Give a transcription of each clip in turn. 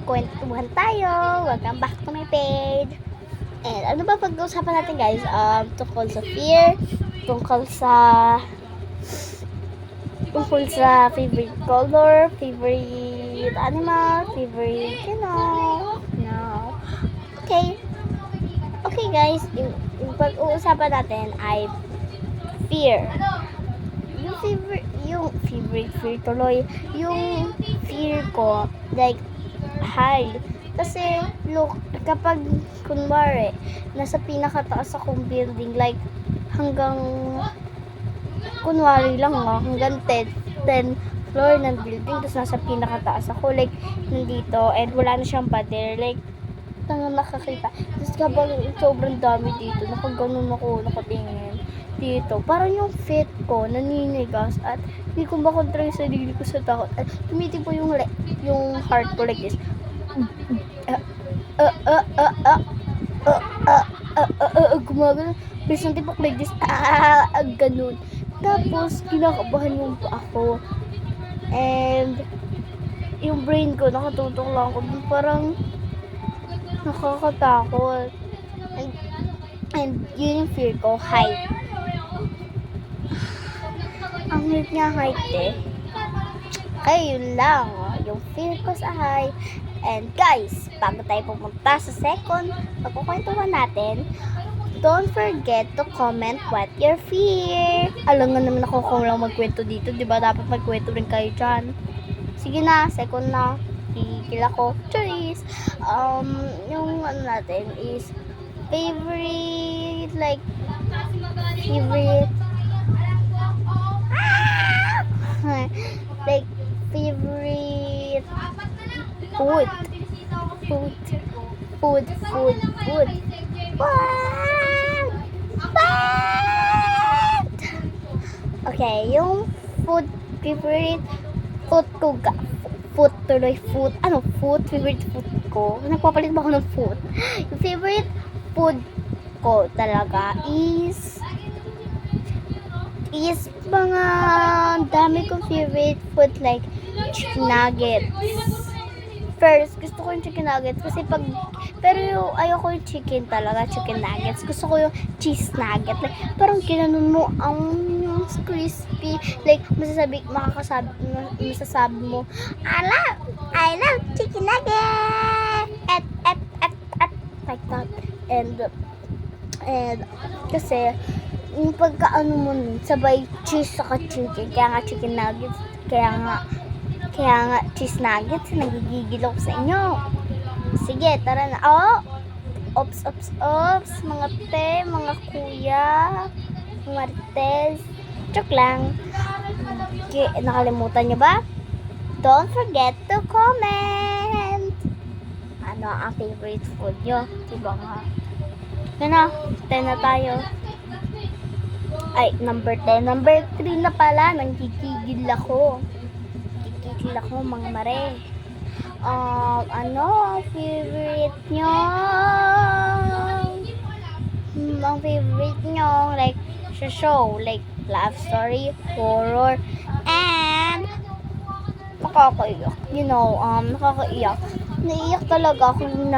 magkwentuhan tayo. Welcome back to my page. And ano ba pag-uusapan natin guys? Tungkol sa fear, tungkol sa favorite color, favorite animal, favorite, no. Okay. Okay guys, yung pag-uusapan natin ay fear. Yung favorite fear tuloy, yung fear ko, like, high. Kasi, look, kapag, kunwari, nasa pinakataas akong building, like, hanggang, kunwari lang hanggang 10 floor ng building, tapos nasa pinakataas ako, like, nandito, and wala na siyang pader, like, tangang nakakita. Tapos kapag sobrang dami dito, nakaganon ako, nakatingin dito. Parang yung fit ko, naninigas, at hindi ko makontrol yung sarili ko sa takot. At tumitipo yung heart ko like this. Gumagano. Bis ng tipok like this. Ganun. Tapos, kinakabahan yung ako. And, yung brain ko, nakatutok lang ako. Parang, nakakatakot. And yun yung fear ko, height. Ang height niya, height eh. Kaya yun lang, yung fear ko sa height. And guys, bago tayo pumunta sa second pagkukwentuhan natin, don't forget to comment what your fear. Alam nga naman ako kung lang magkwento dito, diba? Dapat magkwento rin kayo dyan. Sige na, second na. Kikil ako. Choice. Yung ano natin is favorite, like, favorite, like, favorite food. What? Okay, yung food, favorite food ko, favorite food ko. Nagpapalit ba ako ng food? Yung favorite food ko talaga is mga dami kong favorite food, like chicken nuggets. First, gusto ko yung chicken nuggets kasi pero ayoko yung chicken nuggets. Gusto ko yung cheese nugget. Like, parang kinanon mo ang crispy. Like, masasabi mo, I love chicken nugget! Like that. And kasi, yung pagkaano mo nun, sabay cheese saka chicken. Kaya nga chicken nuggets. Kaya nga cheese nuggets. Nagigigil ako sa inyo. Sige, tara na. Ops. Mga te, mga kuya, marites. Joke lang. Okay, nakalimutan nyo ba? Don't forget to comment. Ano ang favorite food nyo? Diba nga? Ano? 10 na tayo. Ay, number 10. Number 3 na pala. Nangkikigil ako. Mga mare. Ano ang favorite nyo? Ang favorite nyo, like, sa show, like, love story, horror, and nakakaiyak. Nakakaiyak. Naiiyak talaga ako yung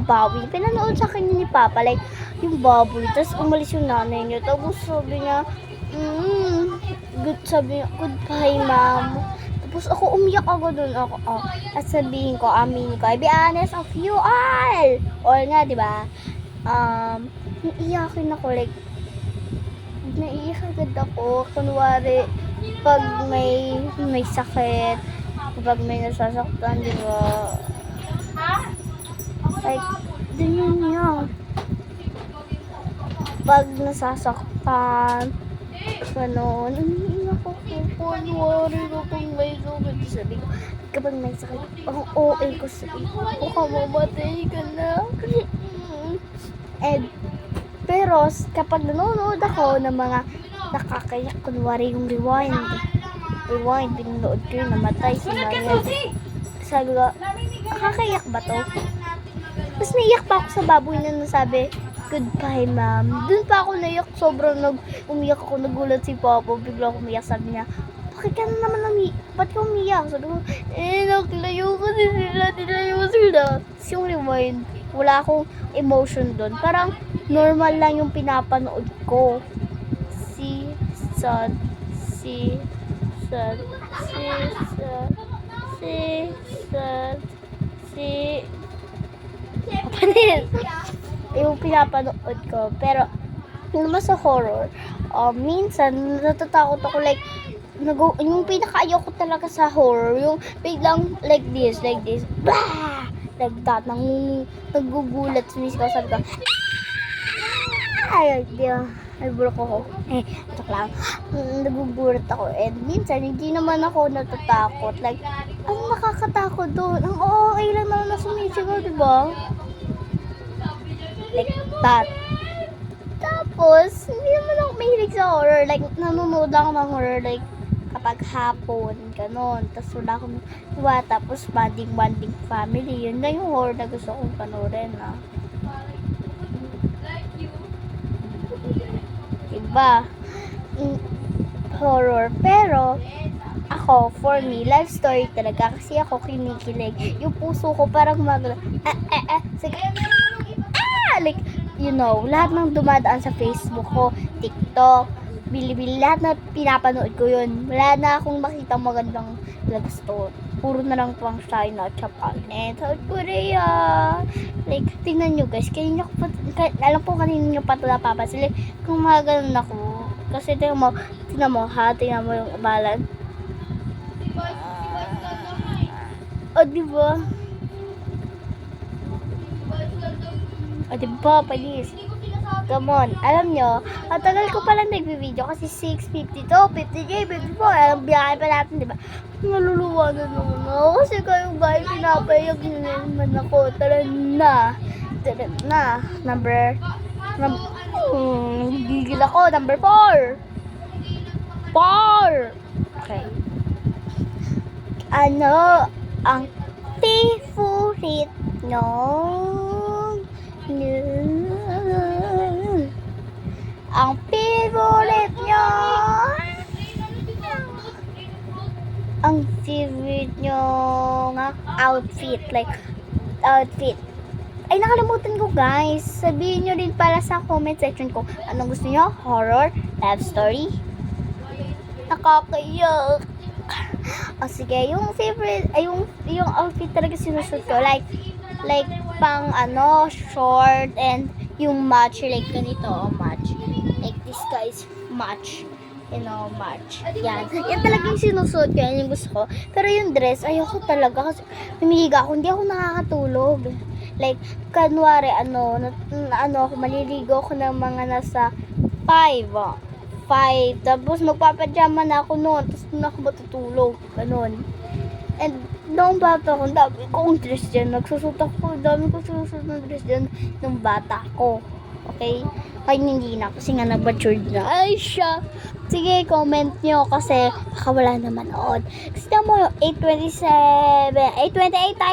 baboy. Pinanood sa akin ni Papa, like, yung baboy. Tapos umalis yung nanay niya. Tapos sabi niya, goodbye, ma'am. Tapos ako umiyak ako dun. At sabihin ko, aminin ko, I be honest of you all. Or nga, diba? Naiiyakin ako, like, naiiyak agad ako. Kunwari, pag may sakit, pag may nasasaktan, diba? Like, ganyan niya. Pag nasasaktan, gano'n, naiiyak ako. Kunwari kapag may sakit, sabi ko, kapag may sakit, ang OA ko sabi ko, baka mamatay ka na. Pero, kapag nanonood ako ng mga nakakayak, kunwari yung rewind, pinanood ko yung namatay si Maria. Sabi ko, nakakayak ba to? Tapos naiyak pa ako sa baboy na nasabi, goodbye, ma'am. Doon pa ako naiyak, sobrang umiyak ako, nagulat si Papa, bigla ako umiyak, sabi niya, bakit ka na naman ba't ka umiyak? Sabi ko, nakilayo kasi sila, nilayo si Tapos yung rewind, wala akong emotion doon. Parang normal lang yung pinapanood ko. Si sad, si sad, si sad, si sad, si Panin. Yung pinapanood ko. Pero, yung naman sa horror, minsan, natatakot ako, like, yung pinaka-ayoko talaga sa horror, yung biglang, like this, blah! Like that, nagugulat, sumisigaw, sabi ko, ay, di ba, nabulok ako, ito lang, nagugulat ako, and minsan, hindi naman ako natatakot, like, ang nakakatakot doon, ang okay lang naman na sumisigaw, di ba? Like that. Tapos, hindi naman ako mahilig sa horror. Like, nanonood lang ako ng horror, like, kapag hapon, ganon. Tapos, wala akong iwa. Tapos, bonding family. Yun lang yung horror na gusto kong panoorin, ha. Diba? Horror. Pero, ako, for me, life story talaga. Kasi ako kinikilig. Yung puso ko parang sige. Like, you know, lahat ng dumadaan sa Facebook ko, TikTok, Bilibili, lahat na pinapanood ko yun. Wala na akong makita magandang love story. Puro na lang pang China, Japan, and South Korea. Like, tingnan nyo guys, kanina ko alam po kanina nyo pa ito napapansin. Like, kung mga ganun ako, kasi tingnan mo yung balan. Diba? Diba, palis. Come on. Alam nyo, ang tagal ko palang nagbe-video kasi 6:52, 50K, 54. Alam, biyahe pa natin, diba? Naluluwa na naman ako kasi kayo guys, pinapayag nyo naman ako. Tara na. Gigil ako. Number 4. Okay. Ano ang favorite nyo? Ang favorite nyo? Ang favorite nyo nga outfit. Ay, nakalimutan ko guys. Sabihin nyo rin para sa comment section ko. Anong gusto nyo? Horror? Love story? Nakakayak. Sige, yung favorite, ay yung outfit talaga sinusuot ko. Like pang short and yung match, like ganito, match. Like this guys, match. Match. Yan talaga yung sinusuot ko, yan yung gusto ko. Pero yung dress, ayoko talaga kasi humihiga ako, hindi ako nakakatulog. Like, kanwari, ako, maliligo ako ng mga nasa 5, tapos magpapajama na ako noon, tapos doon ako matutulog, ganun. And noong bata ko, dami kong dress dyan, dami ko susunod ng dress dyan nung bata ko. Okay? Kaya hindi na, kasi nga nag-matured na. Ay, siya! Sige, comment nyo, kasi baka wala na manood. Kasi mo yung 8:28 tayo.